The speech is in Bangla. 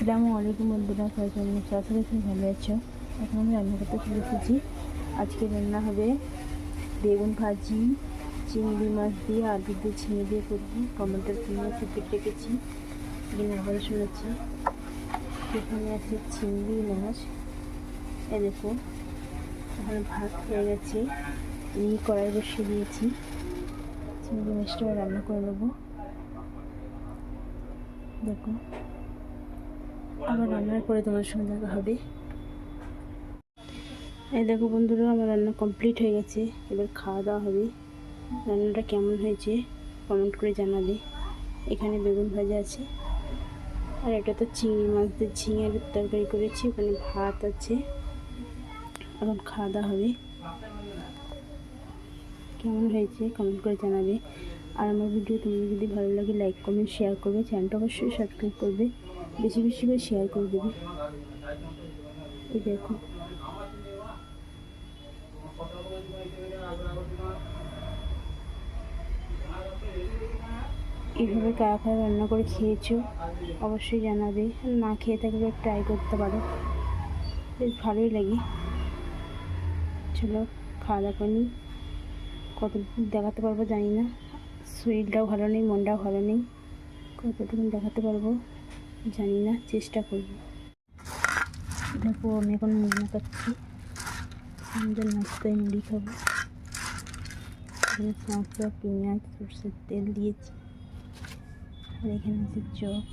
আসসালামু আলাইকুম বন্ধুরা, সবাই কেমন আছো? আশা করি ভালো আছো। এখন আমি রান্না করতে চলে এসেছি। আজকে রান্না হবে বেগুন ভাজি, চিংড়ি মাছ দিয়ে, আলু দিয়ে, ঝিঙে দিয়ে করবো। টমেটোর কিনে কেটে রেখেছি, এখানে আবার শুনেছি। এখানে আছে চিংড়ি মাছ, এ দেখো। এখানে ভাত হয়ে গেছে, এই কড়াই বসিয়ে দিয়েছি। চিংড়ি মাছটা রান্না করে নেবো। দেখো, আবার রান্নার পরে তোমার সঙ্গে দেখা হবে। এই দেখো বন্ধুরা, আমার রান্না কমপ্লিট হয়ে গেছে। এবার খাওয়া দাওয়া হবে। রান্নাটা কেমন হয়েছে কমেন্ট করে জানাবে। এখানে বেগুন ভাজা আছে, আর এটা তো চিংড়ি মাছ দিয়ে ঝিঙের তরকারি করেছি। ওখানে ভাত আছে। এখন খাওয়া দাওয়া হবে। কেমন হয়েছে কমেন্ট করে জানাবে। আর আমার ভিডিও তোমাদের যদি ভালো লাগে লাইক কমেন্ট শেয়ার করবে। চ্যানেলটা অবশ্যই সাবস্ক্রাইব করবে, বেশি বেশি করে শেয়ার করে দেবে। এই দেখো, এইভাবে কারা কারা রান্না করে খেয়েছো অবশ্যই জানাবে। না খেয়ে থাকলে ট্রাই করতে পারো, বেশ ভালোই লাগে। চলো খাওয়া দাওয়া করি। কত দেখাতে পারবো জানি না, শরীরটাও ভালো নেই, মনটাও ভালো নেই। কতটুকু দেখাতে পারবো জানি না, চেষ্টা করব। দেখো, আমি এখন মুড়ি মাখাচ্ছি। আমাদের নাস্তায় মুড়ি খাবো। এখানে শসা, পেঁয়াজ, সরষের তেল দিয়েছি। আর এখানে আছে চপ।